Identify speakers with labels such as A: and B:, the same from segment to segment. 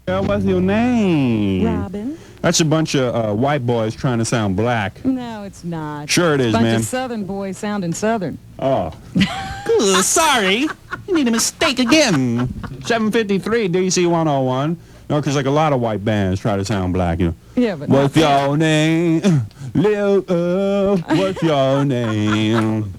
A: What's your name?
B: Robin.
A: That's a bunch of white boys trying to sound black.
B: No, it's not.
A: Sure it is,
B: bunch
A: man.
B: Of Southern boys sounding Southern.
A: Oh. Sorry. You need a mistake again. 753 DC101. No, because like a lot of white bands try to sound black, you know.
B: Yeah, but
A: what's your name? Lil, what's your name?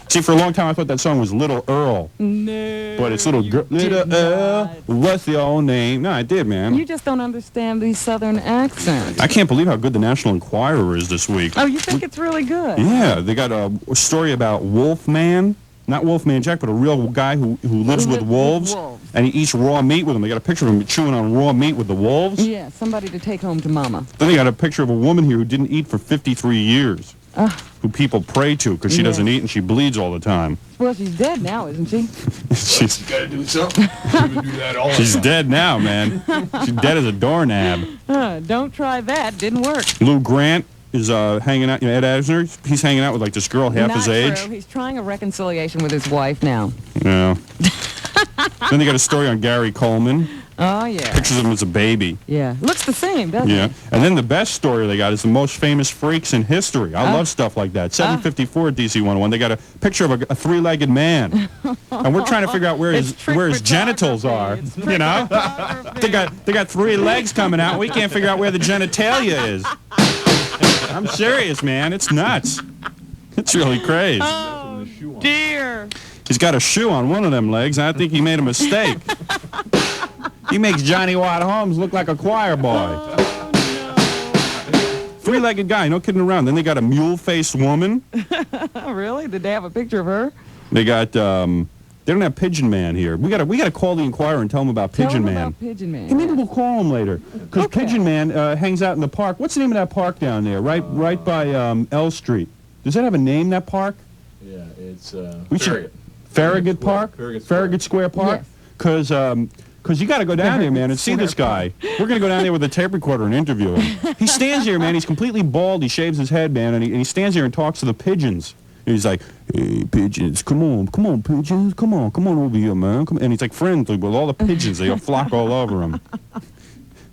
A: See, for a long time I thought that song was Little Earl.
B: No.
A: But it's Little Earl, what's your name? No, I did, man.
B: You just don't understand these Southern accents.
A: I can't believe how good the National Enquirer is this week.
B: Oh, you think it's really good?
A: Yeah, they got a story about Wolfman. Not Wolfman Jack, but a real guy who lives with wolves, and he eats raw meat with them. They got a picture of him chewing on raw meat with the wolves.
B: Yeah, somebody to take home to Mama.
A: Then they got a picture of a woman here who didn't eat for 53 years, who people pray to because she doesn't eat and she bleeds all the time.
B: Well, she's dead now, isn't she?
A: She's
C: got to do something. Do that all
A: she's dead now, man. She's dead as a doorknab.
B: Don't try that. Didn't work.
A: Lou Grant is hanging out, you know, Ed Asner, he's hanging out with like this girl half his age.
B: Not true. He's trying a reconciliation with his wife now.
A: Yeah. Then they got a story on Gary Coleman.
B: Oh, yeah.
A: Pictures of him as a baby.
B: Yeah. Looks the same, doesn't
A: Yeah. And then the best story they got is the most famous freaks in history. I love stuff like that. 754 DC101. They got a picture of a three-legged man. And we're trying to figure out where his genitals are. You know? They got three legs coming out. We can't figure out where the genitalia is. I'm serious, man. It's nuts. It's really crazy.
B: Oh, dear.
A: He's got a shoe on one of them legs. I think he made a mistake. He makes Johnny Watt Holmes look like a choir boy.
B: Oh, no.
A: Three-legged guy, no kidding around. Then they got a mule-faced woman.
B: Really? Did they have a picture of her?
A: They got, they don't have Pigeon Man here. We gotta call the Enquirer and tell him about Pigeon Man.
B: About Pigeon Man.
A: Hey, maybe we'll call him later. Because Pigeon Man hangs out in the park. What's the name of that park down there? Right by L Street. Does that have a name, that park?
C: Yeah, it's
A: Farragut Park? Farragut Square Park? Because you got to go down there, man, and see this guy. We're going to go down there with a tape recorder and interview him. He stands here, man. He's completely bald. He shaves his head, man, and he stands here and talks to the pigeons. And he's like, hey, pigeons, come on, pigeons, come on over here, man. And he's like friendly with all the pigeons. They flock all over him.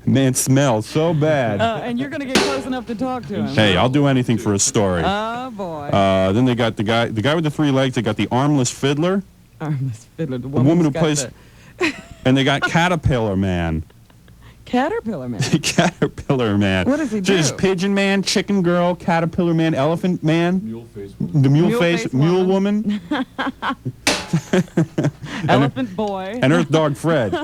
A: Man, smells so bad.
B: And you're going to get close enough to talk to him.
A: Hey, I'll do anything for a story.
B: Oh, boy.
A: Then they got the guy with the three legs. They got the armless fiddler.
B: Armless fiddler. The
A: woman who plays... And they got Caterpillar Man.
B: Caterpillar Man?
A: Caterpillar Man.
B: What does he do?
A: There's Pigeon Man, Chicken Girl, Caterpillar Man, Elephant Man.
C: Mule-faced woman.
A: The mule-faced mule woman.
B: Elephant Boy.
A: And Earth Dog Fred.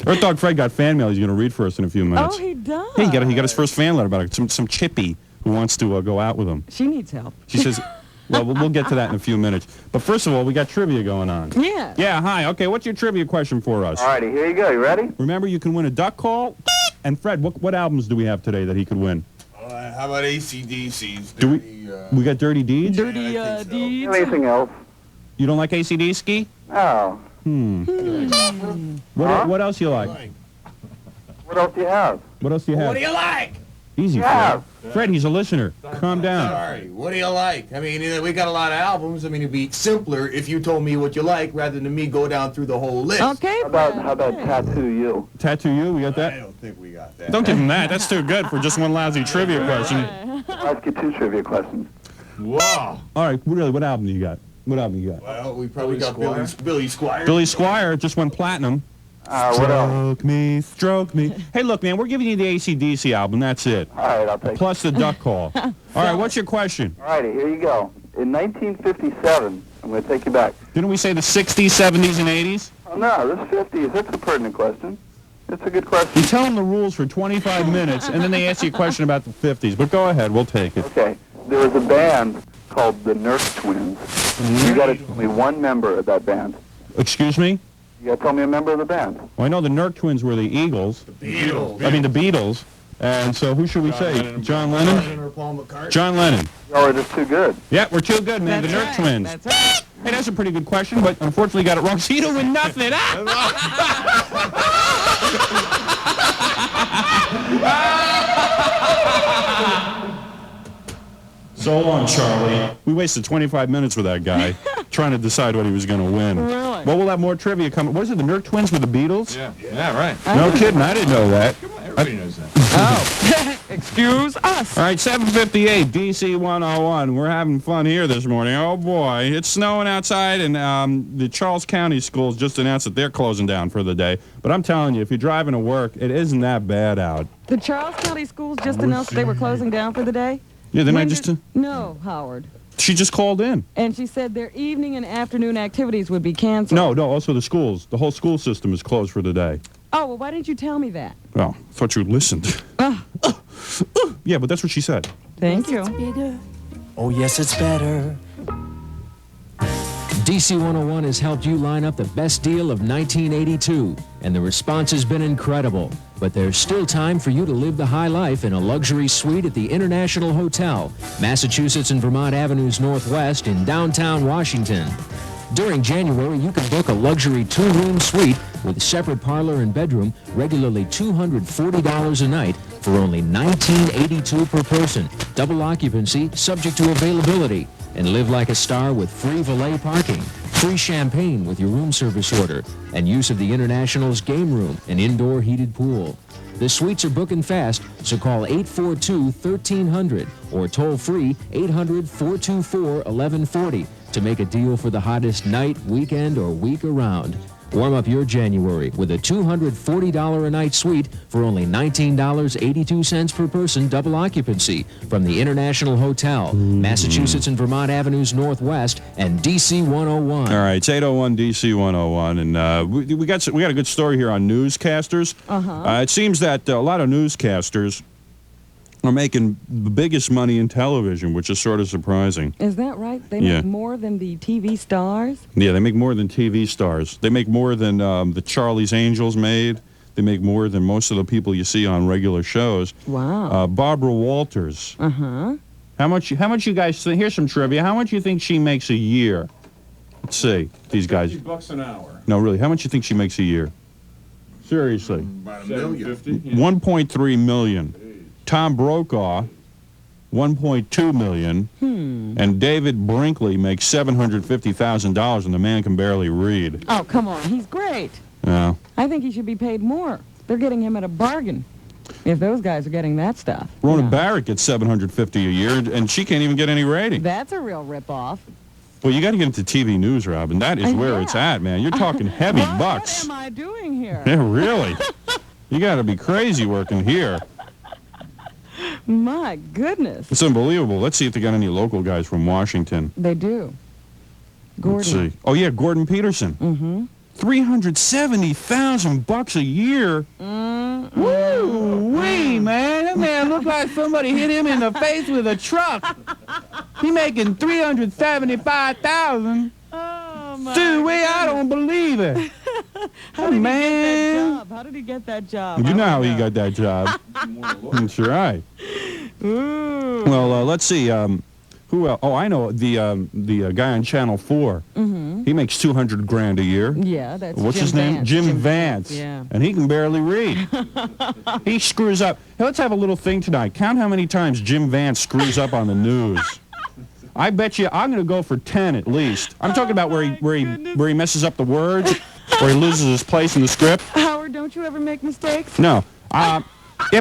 A: Earth Dog Fred got fan mail he's going to read for us in a few minutes.
B: Oh, he does?
A: Hey, he got his first fan letter about it. Some chippy who wants to go out with him.
B: She needs help.
A: She says... Well, we'll get to that in a few minutes. But first of all, we got trivia going on.
B: Yeah.
A: Yeah, hi. Okay, what's your trivia question for us?
D: All righty, here you go. You ready?
A: Remember, you can win a duck call. And Fred, what albums do we have today that he could win?
C: How about AC/DC's?
A: We got Dirty Deeds?
B: Dirty Deeds?
D: Anything else?
A: You don't like AC/DC?
D: Oh.
A: What else you like?
D: What else do you have?
A: What else do you have?
C: What do you like?
A: Easy, Fred. Fred, he's a listener. Calm down.
C: Sorry, what do you like? I mean, we got a lot of albums. I mean, it'd be simpler if you told me what you like rather than me go down through the whole list.
B: Okay.
D: How about Tattoo You?
A: Tattoo You? We got that?
C: I don't think we got that.
A: Don't give him that. That's too good for just one lousy trivia question.
D: I'll ask you two trivia questions.
C: Wow.
A: All right, really, what album do you got? What album you got?
C: Well, we probably got Billy Squire.
A: Billy Squire just went platinum.
D: What else?
A: Stroke me. Hey, look, man, we're giving you the AC/DC album. That's it.
D: All right, I'll take it.
A: Plus the duck call. All right, what's your question?
D: All righty, here you go. In 1957, I'm going to take you back.
A: Didn't we say the 60s, 70s, and 80s?
D: Oh, no, this 50s. That's a pertinent question. It's a good question.
A: You tell them the rules for 25 minutes, and then they ask you a question about the 50s. But go ahead, we'll take it.
D: Okay. There was a band called the Nurse Twins. You got to tell me one member of that band.
A: Excuse me?
D: You got to tell me a member of the band.
A: Well, I know the Nurk Twins were the Eagles.
C: The Beatles.
A: I mean, the Beatles. And so who should we say? John Lennon?
C: Or Paul McCartney?
A: John Lennon.
D: Y'all are just too good.
A: Yeah, we're too good, man.
B: That's
A: the Nurk
B: right.
A: Twins.
B: That's right.
A: Hey, that's a pretty good question, but unfortunately got it wrong. So you don't win nothing. So long, Charlie. We wasted 25 minutes with that guy trying to decide what he was going to win.
B: Really?
A: Well, we'll have more trivia coming. What is it, the Nerd Twins with the Beatles?
C: Yeah, right.
A: No kidding, I didn't know that.
C: Come on, everybody knows that.
B: Oh, excuse us.
A: All right, 7:58, DC101. We're having fun here this morning. Oh, boy. It's snowing outside, and the Charles County schools just announced that they're closing down for the day. But I'm telling you, if you're driving to work, it isn't that bad out.
B: The Charles County schools just announced they were closing down for the day?
A: Yeah, then I
B: When
A: just...
B: did- No, Howard.
A: She just called in.
B: And she said their evening and afternoon activities would be canceled.
A: No, also the schools. The whole school system is closed for the day.
B: Oh, well, why didn't you tell me that?
A: Well, I thought you listened. Yeah, but that's what she said.
B: Thank you.
E: Oh, yes, it's better. DC101 has helped you line up the best deal of 1982, and the response has been incredible. But there's still time for you to live the high life in a luxury suite at the International Hotel, Massachusetts and Vermont Avenues Northwest in downtown Washington. During January, you can book a luxury 2-room suite with separate parlor and bedroom, regularly $240 a night for only $19.82 per person. Double occupancy, subject to availability. And live like a star with free valet parking, free champagne with your room service order, and use of the International's game room and indoor heated pool. The suites are booking fast, so call 842-1300 or toll free 800-424-1140 to make a deal for the hottest night, weekend, or week around. Warm up your January with a $240 a night suite for only $19.82 per person, double occupancy from the International Hotel, Massachusetts and Vermont Avenues Northwest, and DC101.
A: All right, it's 801 DC101, and we got a good story here on newscasters. It seems that a lot of newscasters are making the biggest money in television, which is sort of surprising.
B: Is that right? They
A: Yeah.
B: make more than the TV stars?
A: Yeah, they make more than TV stars. They make more than the Charlie's Angels made. They make more than most of the people you see on regular shows.
B: Wow.
A: Barbara Walters.
B: Uh-huh.
A: How much you guys think? Here's some trivia. How much you think she makes a year? Let's see. These guys.
C: $50 an hour.
A: No, really. How much you think she makes a year? Seriously.
C: About $1 million.
A: 1.3 million. Tom Brokaw, 1.2 million. And David Brinkley makes $750,000, and the man can barely read.
B: Oh, come on. He's great.
A: Yeah.
B: I think he should be paid more. They're getting him at a bargain if those guys are getting that stuff.
A: Rona
B: Yeah.
A: Barrett gets $750 a year, and she can't even get any rating.
B: That's a real ripoff.
A: Well, you got to get into TV news, Robin. That is where
B: Yeah.
A: it's at, man. You're talking heavy bucks.
B: What am I doing here?
A: Yeah, really. You got to be crazy working here.
B: My goodness.
A: It's unbelievable. Let's see if they got any local guys from Washington.
B: They do. Gordon.
A: Let's see. Oh yeah, Gordon Peterson.
B: Mm-hmm.
A: $370,000 a year. Woo-wee, man. That man looked like somebody hit him in the face with a truck. He making $375,000.
B: Oh, my
A: Stewie, I don't believe it.
B: How did he
A: man.
B: get that job? How did he get that job?
A: You know how he
B: I
A: got that job. That's right.
B: Ooh.
A: Well, let's see. Who else? Oh, I know the guy on Channel 4.
B: Mm-hmm.
A: He makes $200,000 a year.
B: Yeah, that's
A: What's
B: Jim
A: his name?
B: Vance.
A: Jim Vance.
B: Yeah.
A: And he can barely read. He screws up. Hey, let's have a little thing tonight. Count how many times Jim Vance screws up on the news. I bet you I'm going to go for 10 at least. I'm talking about where he messes up the words, where he loses his place in the script.
B: Howard, don't you ever make mistakes?
A: No. Yeah,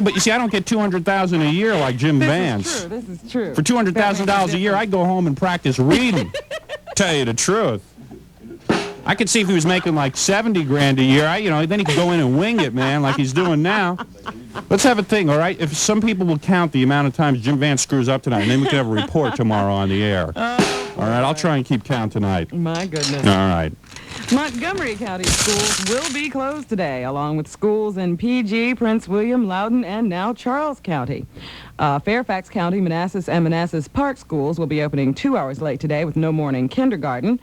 A: but you see, I don't get $200,000 a year like Jim Vance.
B: This is true.
A: For $200,000 a year, I'd go home and practice reading. Tell you the truth. I could see if he was making like $70,000 a year. Then he could go in and wing it, man, like he's doing now. Let's have a thing, all right? If some people will count the amount of times Jim Vance screws up tonight, and then we can have a report tomorrow on the air. All right, I'll try and keep count tonight.
B: My goodness.
A: All right.
B: Montgomery County schools will be closed today, along with schools in PG, Prince William, Loudoun, and now Charles County. Fairfax County, Manassas, and Manassas Park schools will be opening 2 hours late today with no morning kindergarten.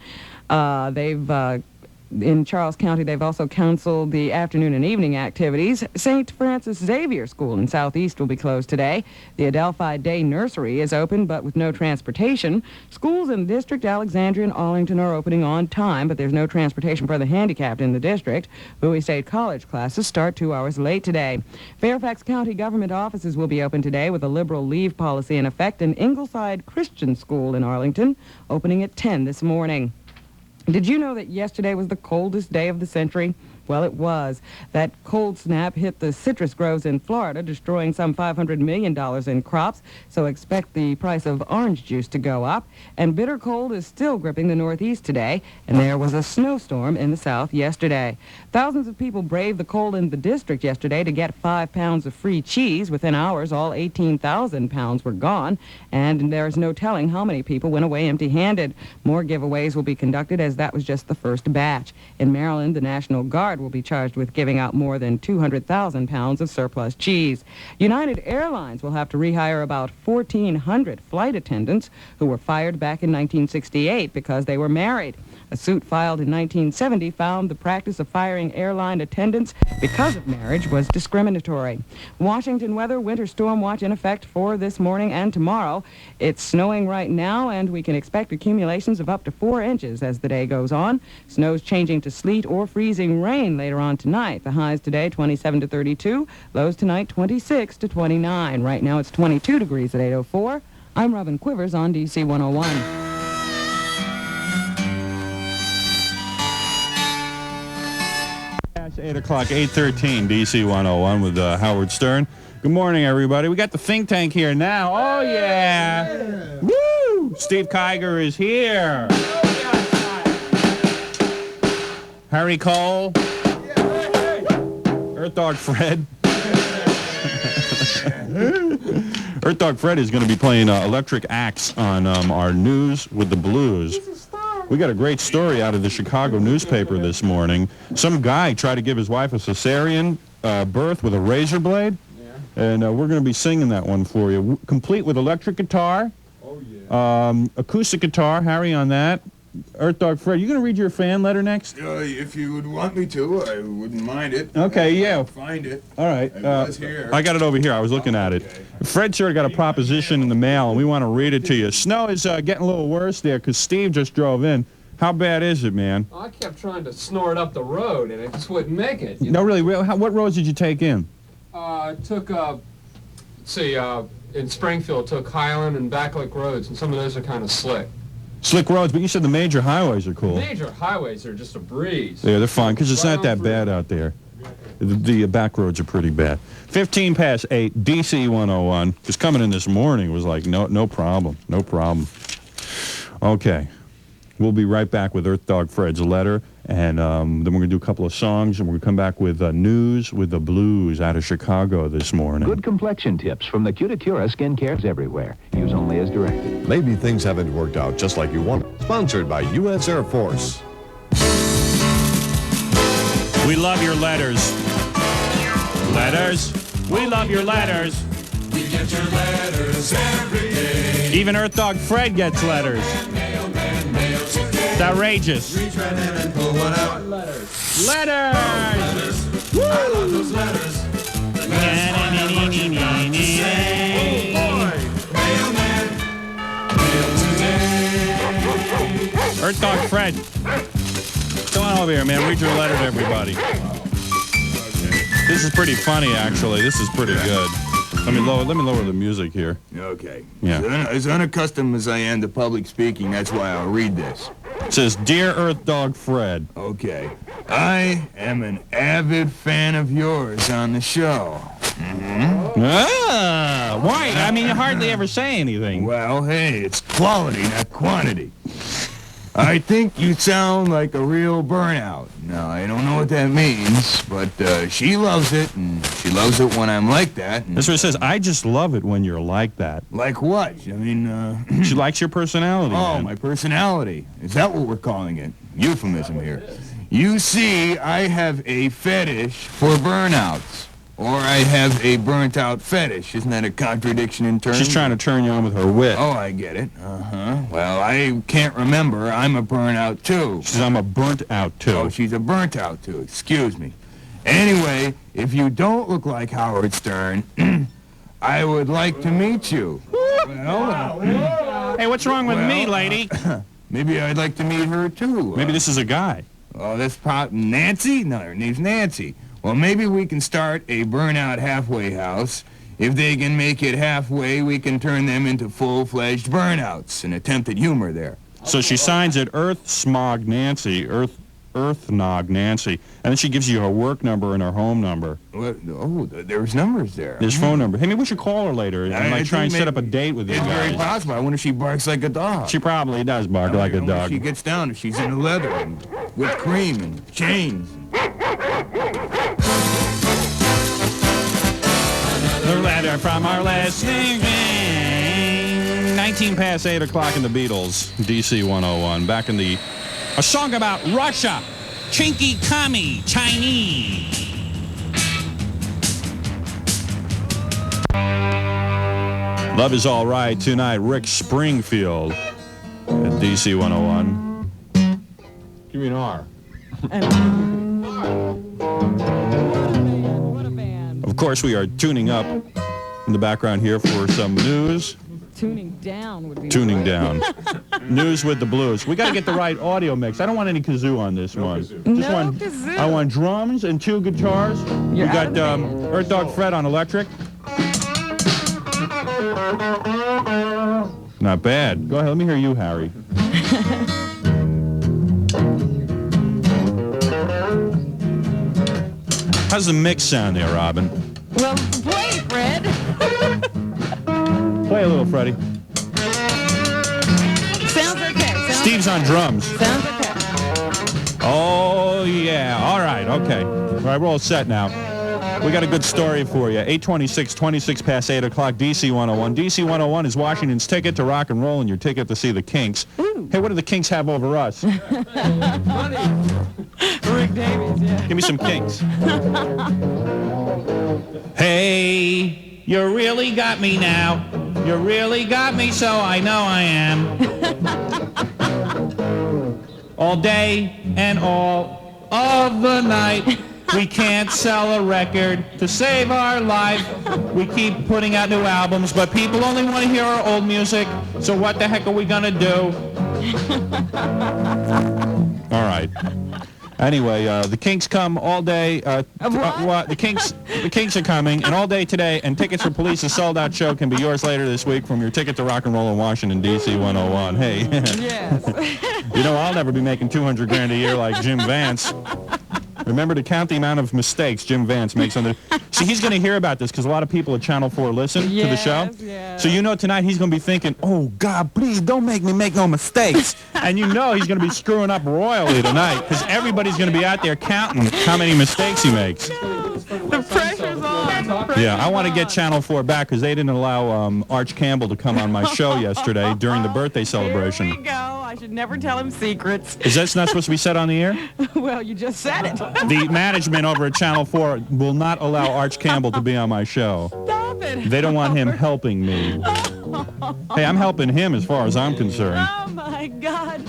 B: In Charles County, they've also canceled the afternoon and evening activities. St. Francis Xavier School in Southeast will be closed today. The Adelphi Day Nursery is open, but with no transportation. Schools in the district, Alexandria and Arlington, are opening on time, but there's no transportation for the handicapped in the district. Bowie State College classes start 2 hours late today. Fairfax County government offices will be open today with a liberal leave policy in effect, and Ingleside Christian School in Arlington opening at 10 this morning. Did you know that yesterday was the coldest day of the century? Well, it was. That cold snap hit the citrus groves in Florida, destroying some $500 million in crops, so expect the price of orange juice to go up. And bitter cold is still gripping the Northeast today, and there was a snowstorm in the South yesterday. Thousands of people braved the cold in the district yesterday to get 5 pounds of free cheese. Within hours, all 18,000 pounds were gone, and there's no telling how many people went away empty-handed. More giveaways will be conducted, as that was just the first batch. In Maryland, the National Guard will be charged with giving out more than 200,000 pounds of surplus cheese. United Airlines will have to rehire about 1,400 flight attendants who were fired back in 1968 because they were married. A suit filed in 1970 found the practice of firing airline attendants because of marriage was discriminatory. Washington weather, winter storm watch in effect for this morning and tomorrow. It's snowing right now, and we can expect accumulations of up to 4 inches as the day goes on. Snow's changing to sleet or freezing rain later on tonight. The highs today 27 to 32, lows tonight 26 to 29. Right now it's 22 degrees at 8:04. I'm Robin Quivers on DC 101.
A: 8 o'clock, 8:13, DC 101 with Howard Stern. Good morning, everybody. We got the think tank here now. Oh, yeah. Woo! Steve Kiger is here. Harry Cole. Earth Dog Fred. Earth Dog Fred is going to be playing Electric Axe on our News with the Blues. We got a great story out of the Chicago newspaper this morning. Some guy tried to give his wife a cesarean birth with a razor blade, and we're going to be singing that one for you, complete with electric guitar, acoustic guitar, Harry on that. Earth Dog Fred, you going to read your fan letter next?
C: If you would want me to, I wouldn't mind it.
A: Okay, yeah.
C: I'll find it.
A: All right.
C: I was here.
A: I got it over here. I was looking at it. Fred sort of got a proposition in the mail, and we want to read it to you. Snow is getting a little worse there because Steve just drove in. How bad is it, man?
F: I kept trying to snore it up the road, and it just wouldn't make it.
A: No, really. What roads did you take in?
F: I took, in Springfield, took Highland and Backlick roads, and some of those are kind of slick.
A: Slick roads, but you said the major highways are cool.
F: Major highways are just a breeze.
A: Yeah, they're fine, because it's not that bad out there. The back roads are pretty bad. 15 past 8, DC 101. Just coming in this morning was like, no problem. No problem. Okay. We'll be right back with Earth Dog Fred's letter, and then we're going to do a couple of songs, and we're going to come back with News with the Blues out of Chicago this morning.
G: Good complexion tips from the Cuticura Skincare everywhere. Use only as directed.
H: Maybe things haven't worked out just like you wanted. Sponsored by U.S. Air Force.
A: We love your letters. Letters. We love your letters.
I: We get your letters every day.
A: Even Earth Dog Fred gets letters. It's outrageous.
I: Reach right in and pull one out. Letters.
A: Letters.
I: Woo! I love those letters.
A: Earth Dog Fred. Come on over here, man. Read your letter to everybody. This is pretty funny, actually. This is pretty good. Let me lower the music here.
C: Okay.
A: Yeah.
C: As unaccustomed as I am to public speaking, that's why I'll read this.
A: It says, Dear Earth Dog Fred.
C: Okay. I am an avid fan of yours on the show.
A: Ah, why? I mean, you hardly ever say anything.
C: Well, hey, it's quality, not quantity. I think you sound like a real burnout. Now, I don't know what that means, but she loves it, and she loves it when I'm like that.
A: That's what it says. I just love it when you're like that.
C: Like what? I mean,
A: She likes your personality,
C: Oh,
A: man.
C: my personality. Is that what we're calling it? Euphemism here. You see, I have a fetish for burnouts. Or I have a burnt-out fetish. Isn't that a contradiction in terms?
A: She's trying to turn you on with her wit.
C: Oh, I get it. Uh-huh. Well, I can't remember. I'm a burnt-out, too.
A: She says, I'm a burnt-out, too.
C: Oh, she's a burnt-out, too. Excuse me. Anyway, if you don't look like Howard Stern, I would like to meet you. Well,
A: hey, what's wrong with me, lady?
C: Maybe I'd like to meet her, too.
A: Maybe this is a guy.
C: Oh, that's Nancy? No, her name's Nancy. Well, maybe we can start a burnout halfway house. If they can make it halfway, we can turn them into full-fledged burnouts. An attempt at humor there.
A: So she signs it Earth Smog Nancy, Earth Nog Nancy, and then she gives you her work number and her home number.
C: What? Oh, there's numbers there.
A: There's phone number. Hey, maybe we should call her later and like try and set up a date with you
C: guys.
A: It's
C: very possible. I wonder if she barks like a dog.
A: She probably does bark like a dog.
C: She gets down if she's in leather and whipped cream and chains.
A: The letter from our listening. 19 past 8 o'clock in the Beatles, DC101. Back in the... A song about Russia. Chinky Kami, Chinese. Love is All Right tonight. Rick Springfield at DC101.
F: Give me an R.
B: What a band.
A: Of course, we are tuning up in the background here for some news.
B: Tuning down would be
A: Tuning
B: right.
A: down. News with the blues. We got to get the right audio mix. I don't want any kazoo on this one.
B: No
A: one.
B: kazoo.
A: I want drums and 2 guitars.
B: You're
A: We
B: out of
A: got
B: the band.
A: Earth Dog Fred on electric. Not bad. Go ahead. Let me hear you, Harry. How's the mix sound there, Robin?
B: Well, play, Fred.
A: Play a little, Freddie.
B: Sounds okay.
A: Steve's on drums.
B: Sounds okay.
A: Oh, yeah. All right. Okay. All right, we're all set now. We got a good story for you. 8:26, 26 past 8 o'clock, DC101. DC101 is Washington's ticket to rock and roll and your ticket to see the Kinks.
B: Ooh.
A: Hey, what do the Kinks have over us?
B: Rick Davies, yeah.
A: Give me some Kinks. Hey, you really got me now. You really got me, so I know I am. All day and all of the night. We can't sell a record to save our life. We keep putting out new albums, but people only want to hear our old music. So what the heck are we gonna do? All right. Anyway, the Kinks come all day. The Kinks are coming, and all day today. And tickets for Police's sold-out show can be yours later this week from your ticket to rock and roll in Washington, D.C. 101. Hey,
B: Yes.
A: you know I'll never be making $200,000 a year like Jim Vance. Remember to count the amount of mistakes Jim Vance makes on the... See, he's going to hear about this because a lot of people at Channel 4 listen to the show.
B: Yes.
A: So you know tonight he's going to be thinking, oh, God, please don't make me make no mistakes. And you know he's going to be screwing up royally tonight because everybody's going to be out there counting how many mistakes he makes.
B: The pressure's on.
A: Yeah, I want to get Channel 4 back because they didn't allow Arch Campbell to come on my show yesterday during the birthday celebration.
B: Here we go. I should never tell him secrets.
A: Is that not supposed to be said on the air?
B: Well, you just said it.
A: The management over at Channel 4 will not allow Arch Campbell to be on my show.
B: Stop it.
A: They don't want him helping me. Hey, I'm helping him as far as I'm concerned.
B: Oh, my God.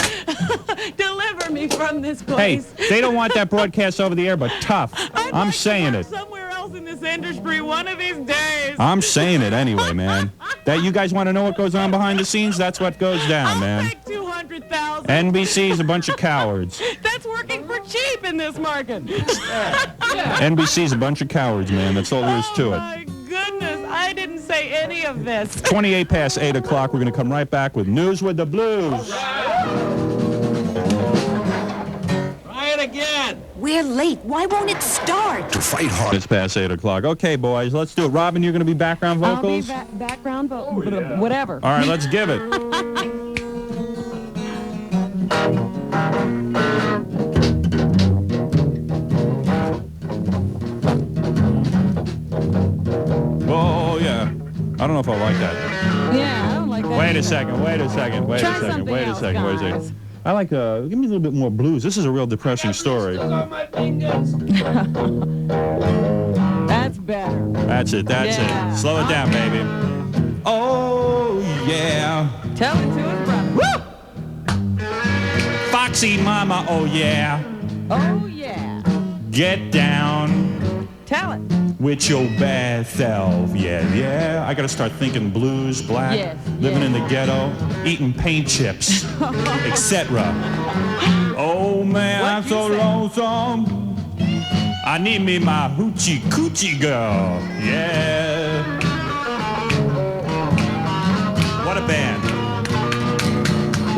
B: Deliver me from this
A: Hey,
B: place.
A: they don't want that broadcast over the air, but tough. I'm saying it.
B: Somewhere else in this industry one of these days.
A: I'm saying it anyway, man. That you guys want to know what goes on behind the scenes? That's what goes down, man.
B: I'll take 200,000.
A: NBC's a bunch of cowards.
B: That's working for cheap in this market.
A: NBC's a bunch of cowards, man. That's all there is to
B: Oh,
A: it.
B: my goodness. I didn't say any of this.
A: 28 past 8 o'clock. We're going to come right back with News with the Blues.
F: Try it again.
J: We're late. Why won't it start?
H: To fight hard.
A: It's past 8 o'clock. Okay, boys, let's do it. Robin, you're going to be background vocals?
B: I'll be background vocals. Whatever.
A: All right, let's give it. Oh, yeah. I don't know if I like that.
B: Yeah, I don't like that.
A: Wait a
B: either.
A: second, wait a second, wait a
B: Try
A: second,
B: something
A: wait a
B: else,
A: second, wait a
B: guys.
A: second. I like, give me a little bit more blues. This is a real depressing story.
B: That's better.
A: That's it, that's
B: Yeah.
A: it. Slow it down, baby. Oh, yeah.
B: Tell it to his brother. Woo!
A: Foxy mama, oh, yeah.
B: Oh, yeah.
A: Get down
B: Tell it.
A: with your bad self. Yeah, yeah. I got to start thinking blues, black,
B: Yes,
A: living
B: yes.
A: in the ghetto, eating paint chips, etc. Oh, man,
B: What'd
A: I'm
B: you
A: so
B: say?
A: lonesome. I need me my hoochie coochie girl. Yeah. What a band.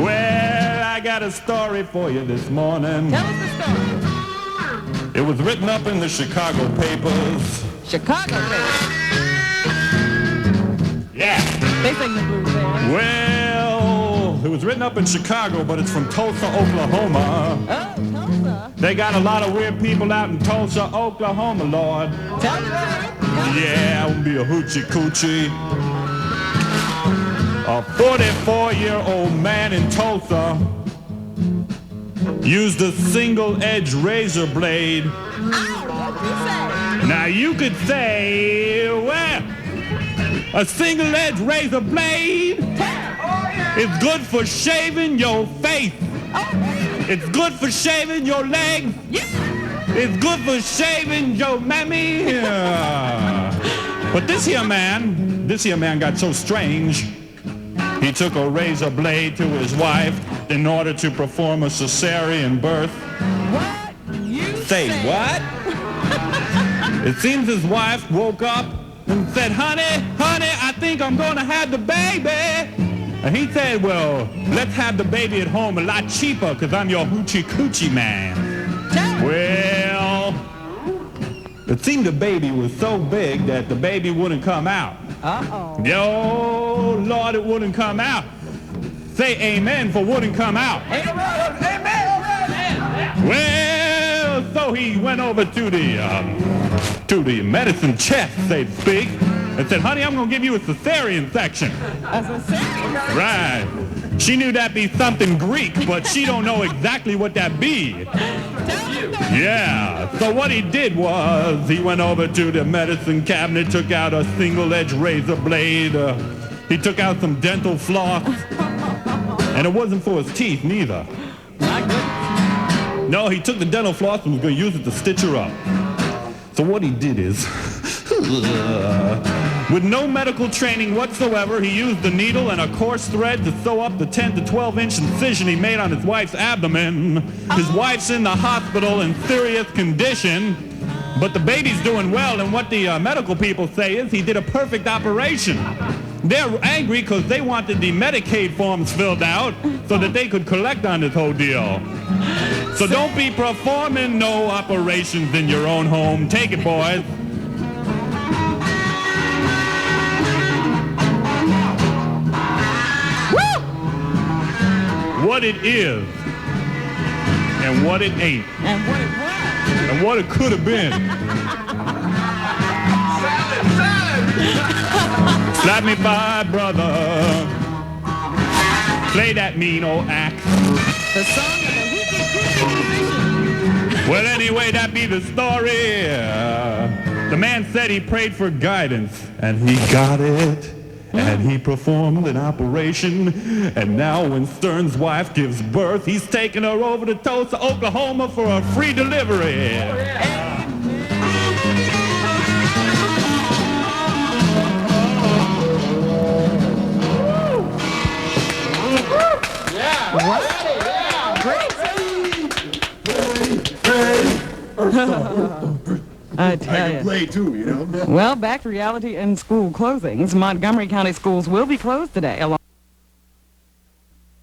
A: Well, got a story for you this morning.
B: Tell us the story.
A: It was written up in the Chicago papers.
B: Chicago papers.
A: Yeah.
B: They sing the blues there.
A: Well, it was written up in Chicago, but it's from Tulsa, Oklahoma.
B: Oh, Tulsa.
A: They got a lot of weird people out in Tulsa, Oklahoma, Lord.
B: Tell the truth.
A: Yeah, I would be a hoochie coochie. A 44-year-old man in Tulsa used a single-edged razor blade.
B: Ow, what'd you say?
A: Now you could say, well, a single-edged razor blade is good for shaving your face. It's good for shaving your legs. It's good for shaving your mammy. But this here man got so strange. He took a razor blade to his wife in order to perform a cesarean birth.
B: What? You
A: Say what? It seems his wife woke up and said, honey, I think I'm gonna have the baby. And he said, well, let's have the baby at home a lot cheaper because I'm your hoochie coochie man. Well, it seemed the baby was so big that the baby wouldn't come out.
B: Uh-oh.
A: Yo, Lord, it wouldn't come out. Say amen for wouldn't come out.
B: Amen.
A: Well, so he went over to the medicine chest, so to speak, and said, honey, I'm going to give you a cesarean section.
B: A cesarean?
A: Right. She knew that'd be something Greek, but she don't know exactly what that be. Yeah, so what he did was he went over to the medicine cabinet, took out a single-edged razor blade, he took out some dental floss, and it wasn't for his teeth neither.
B: My goodness.
A: No, he took the dental floss and was going to use it to stitch her up. So what he did is, with no medical training whatsoever, he used the needle and a coarse thread to sew up the 10 to 12-inch incision he made on his wife's abdomen. His wife's in the hospital in serious condition, but the baby's doing well, and what the medical people say is he did a perfect operation. They're angry because they wanted the Medicaid forms filled out so that they could collect on this whole deal. So don't be performing no operations in your own home. Take it, boys. What it is, and what it ain't,
B: And what it was.
A: and what it could have been. Slap me by, brother. Play that mean old axe.
B: The song of the hoochie coochie musician.
A: Well, anyway, that be the story. The man said he prayed for guidance, and he got it. And he performed an operation, and now when Stern's wife gives birth, he's taking her over to Tulsa, Oklahoma for a free delivery.
B: I tell you.
H: Play too, you know.
B: Well, back to reality and school closings. Montgomery County schools will be closed today, along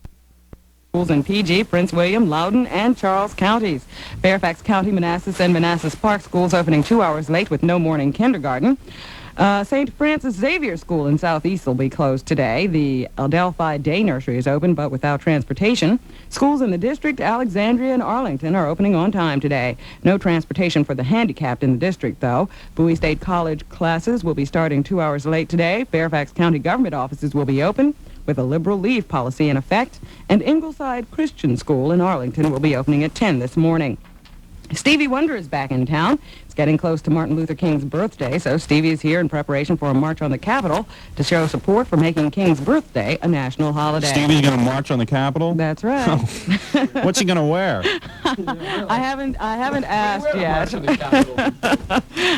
B: with schools in PG, Prince William, Loudoun, and Charles counties. Fairfax County, Manassas, and Manassas Park schools opening 2 hours late with no morning kindergarten. St. Francis Xavier School in Southeast will be closed today. The Adelphi Day Nursery is open, but without transportation. Schools in the district, Alexandria and Arlington, are opening on time today. No transportation for the handicapped in the district, though. Bowie State College classes will be starting 2 hours late today. Fairfax County government offices will be open with a liberal leave policy in effect. And Ingleside Christian School in Arlington will be opening at 10 this morning. Stevie Wonder is back in town. It's getting close to Martin Luther King's birthday, so Stevie is here in preparation for a march on the Capitol to show support for making King's birthday a national holiday.
A: Stevie's going to march on the Capitol?
B: That's right.
A: What's he going to wear?
B: I haven't asked yet.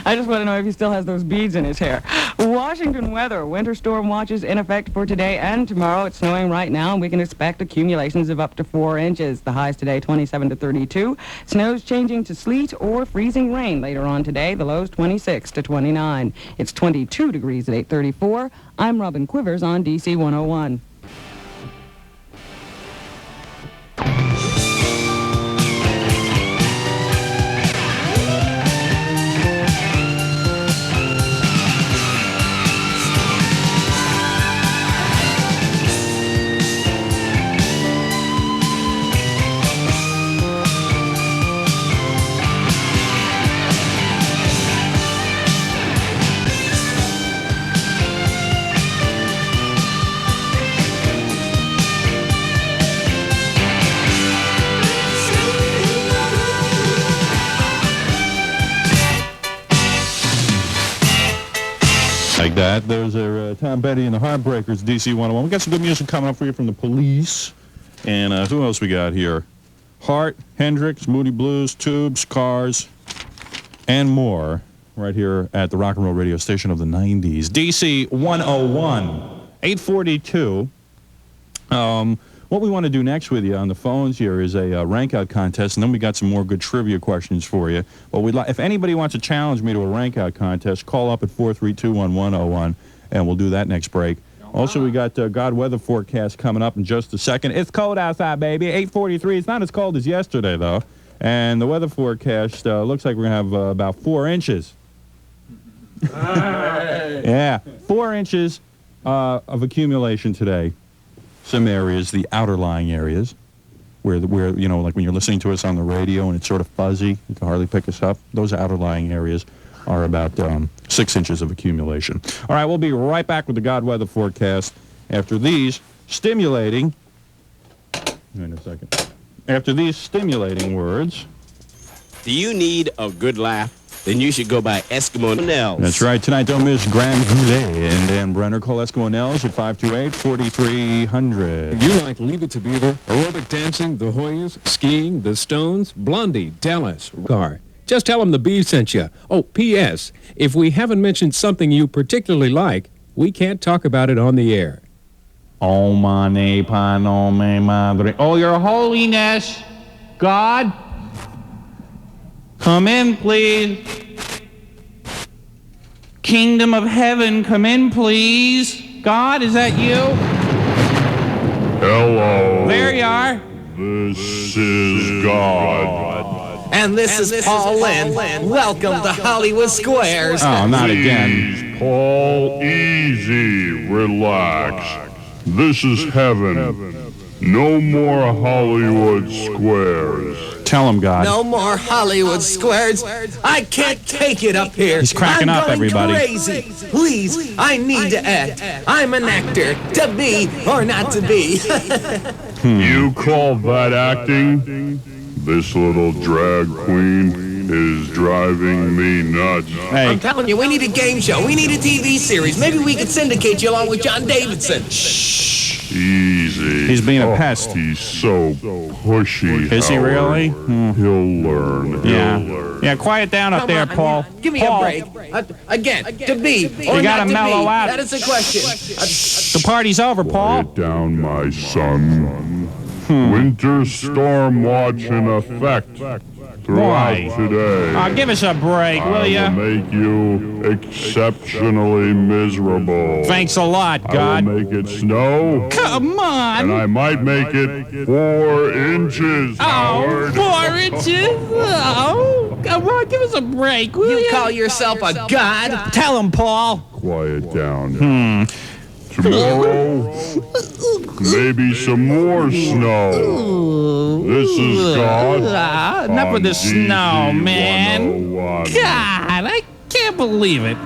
B: I just want to know if he still has those beads in his hair. Washington weather. Winter storm watches in effect for today and tomorrow. It's snowing right now, and we can expect accumulations of up to 4 inches. The highs today, 27 to 32. Snows changing to sleet or freezing rain later on today. The lows 26 to 29. It's 22 degrees at 8:34. I'm Robin Quivers on DC 101.
A: Like that. Those are Tom Petty and the Heartbreakers, DC101. We got some good music coming up for you from the Police. And who else we got here? Hart, Hendrix, Moody Blues, Tubes, Cars, and more right here at the rock and roll radio station of the 90s. DC101, 842. What we want to do next with you on the phones here is a rank-out contest, and then we got some more good trivia questions for you. But if anybody wants to challenge me to a rank-out contest, call up at 432-1101, and we'll do that next break. Also, we got God weather forecast coming up in just a second. It's cold outside, baby. 8:43. It's not as cold as yesterday, though. And the weather forecast looks like we're going to have about 4 inches. Yeah, 4 inches of accumulation today. Some areas, the outer lying areas, where you know, like when you're listening to us on the radio and it's sort of fuzzy, you can hardly pick us up. Those outer lying areas are about 6 inches of accumulation. All right, we'll be right back with the God weather forecast after these stimulating. Wait a second. After these stimulating words.
K: Do you need a good laugh? Then you should go by Eskimo Nels.
A: That's right. Tonight, don't miss Grand Goulet and Dan Brenner. Call Eskimo Nels at 528-4300.
E: You like Leave It to Beaver, aerobic dancing, the Hoyas, skiing, the Stones, Blondie, Dallas, Gar. Just tell them the Bee sent you. Oh, P.S. If we haven't mentioned something you particularly like, we can't talk about it on the air.
A: Oh, mane panome madre. Oh, your holiness, God. Come in, please. Kingdom of heaven, come in, please. God, is that you?
L: Hello.
A: There you are.
L: This is God.
K: And this is Paul Lynn. Welcome to Hollywood Squares.
A: Oh, not again.
L: Please, Paul, easy, relax. This is heaven. No more Hollywood Squares.
A: Tell him, God.
K: No more Hollywood Squares. I can't take it up here.
A: He's cracking up, everybody.
K: I'm going crazy. Please, I need to act. I'm an actor. To be or not to be.
L: You call that acting? This little drag queen is driving me nuts.
A: Hey.
K: I'm telling you, we need a game show. We need a TV series. Maybe we could syndicate you along with John Davidson.
L: Easy.
A: He's being a pest.
L: He's so pushy.
A: Is he really?
L: He'll learn.
A: Yeah.
L: He'll learn.
A: Yeah, quiet down up there, Paul.
K: Give me
A: Paul.
K: a break. Again, to be or
A: You gotta
K: not to
A: mellow
K: be.
A: out.
K: That is the question.
A: The party's over, Paul.
L: Quiet down, my son. Winter storm watch in effect throughout today.
A: Give us a break, will
L: I
A: ya?
L: will make you exceptionally miserable.
A: Thanks a lot,
L: I
A: God.
L: will make it snow.
A: Come on.
L: And I might make it 4 inches, Howard.
A: 4 inches? Oh, come on, give us a break, will
K: You call yourself a god?
A: Tell him, Paul.
L: Quiet down. Tomorrow, maybe some more snow. This is God.
A: Enough
L: on
A: with the snow, man.
L: DC101.
A: God, I can't believe it.